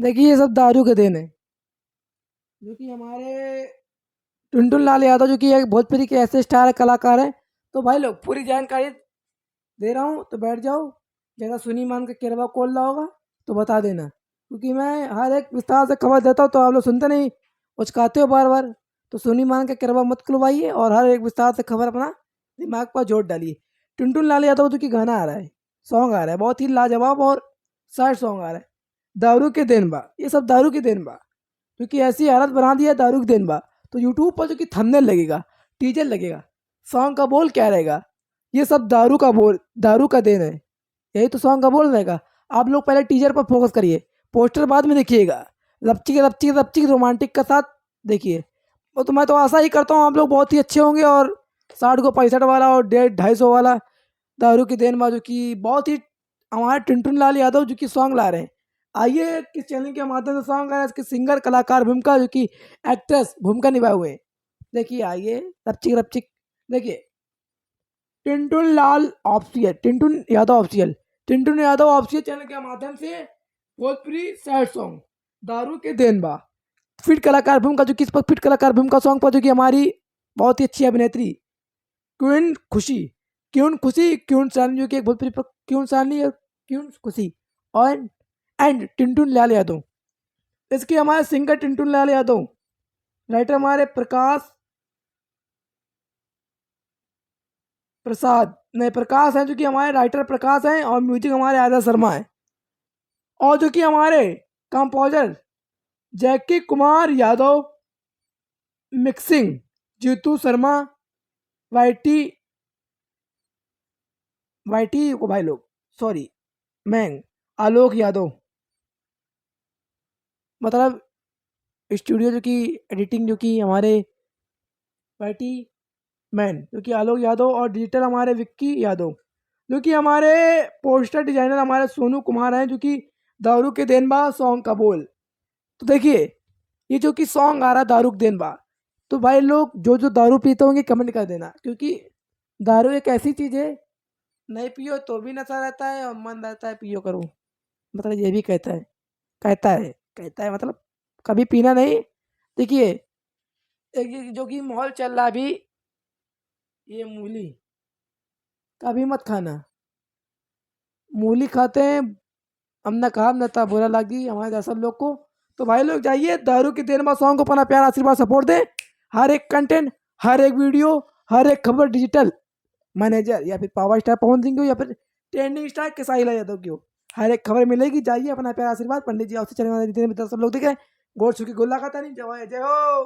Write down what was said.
देखिए ये सब दारू के देन है, जो कि हमारे टुनटुन लाल यादव जो कि एक भोजपुरी के ऐसे स्टार कलाकार हैं। तो भाई लोग पूरी जानकारी दे रहा हूँ तो बैठ जाओ। ज़्यादा सुनी मान के केरवा खोल रहा होगा तो बता देना, क्योंकि मैं हर एक विस्तार से खबर देता हूँ तो आप लोग सुनते नहीं, उचकाते हो बार बार। तो सुनी मान के केरवा मत खुलवाइए और हर एक विस्तार से खबर अपना दिमाग पर जोड़ डालिए। टुनटुन लाल यादव जो कि गाना आ रहा है, सॉन्ग आ रहा है, बहुत ही लाजवाब और सैड सॉन्ग आ रहा है। दारू के देन बा, ये सब दारू की देन बा, क्योंकि ऐसी हालत बना दी है दारू की देन बा। तो यूट्यूब पर जो कि थंबनेल लगेगा, टीजर लगेगा, सॉन्ग का बोल क्या रहेगा, ये सब दारू का बोल, दारू का देन है, यही तो सॉन्ग का बोल रहेगा। आप लोग पहले टीजर पर फोकस करिए, पोस्टर बाद में देखिएगा। लपची के लपची के लपची रोमांटिक का साथ देखिए। वो तो मैं तो आशा ही करता हूँ आप लोग बहुत ही अच्छे होंगे, और 60 को 65 वाला और 150 250 वाला दारू की देन बा जो कि बहुत ही हमारे टुनटुन लाल यादव जो कि सॉन्ग ला रहे हैं। आइए किस चैनल के माध्यम से सॉन्ग आ रहा है, इसके सिंगर कलाकार भूमिका जो कि एक्ट्रेस भूमिका निभाए हुए हैं। देखिए आइए रपचिक रपचिक, देखिए Tintun Lal official, Tintun Yadav official, Tintun Yadav official channel के माध्यम से भोजपुरी सैड सॉन्ग दारू के देन बा फिट कलाकार भूमिका जो कि इस पर फिट कलाकार भूमिका सॉन्ग पर जो कि हमारी बहुत ही अच्छी अभिनेत्री क्वीन खुशी, क्यून खुशी, क्यून सानी जो कि एक भोजपुरी पर क्यून सानी और क्यून खुशी, और एंड टिंटुन लाल यादव, इसके हमारे सिंगर टिंटुन लाल यादव, राइटर हमारे प्रकाश प्रसाद नहीं प्रकाश हैं जो कि हमारे राइटर प्रकाश हैं, और म्यूजिक हमारे आदर्श शर्मा है, और जो कि हमारे composer Jackie Kumar Yadav, mixing Jitu Sharma, YT YT को भाई लोग सॉरी मैंग आलोक यादव, मतलब स्टूडियो जो कि एडिटिंग जो कि हमारे वाईटी मैन जो कि आलोक यादव, और डिजिटल हमारे विक्की यादव, जो कि हमारे पोस्टर डिजाइनर हमारे सोनू कुमार हैं, जो कि दारू के देनबा सॉन्ग का बोल। तो देखिए ये जो कि सॉन्ग आ रहा है दारू के देनबा, तो भाई लोग जो जो दारू पीते होंगे कमेंट कर देना, क्योंकि दारू एक ऐसी चीज़ है, नहीं पियो तो भी नशा रहता है और मन रहता है पियो करो, मतलब ये भी कहता है मतलब कभी पीना नहीं। देखिए एक ये जो कि माहौल चल रहा है अभी, ये मूली कभी मत खाना, मूली खाते हैं हम ना काम ना था बुरा लगी हमारे जैसा लोग को। तो भाई लोग जाइए दारू की देर में सॉन्ग को अपना प्यार आशीर्वाद सपोर्ट दें। हर एक कंटेंट, हर एक वीडियो, हर एक खबर डिजिटल मैनेजर या फिर पावर स्टार पवन सिंह की हो या फिर ट्रेंडिंग स्टार केसाई यादव की हो, हर एक खबर मिलेगी। जाइए अपना प्यार आशीर्वाद, पंडित जी आपसे चलने वाले जितने भी दर्शक लोग दिखे गोड़ छुकी गोला खाता नहीं, जय जय हो।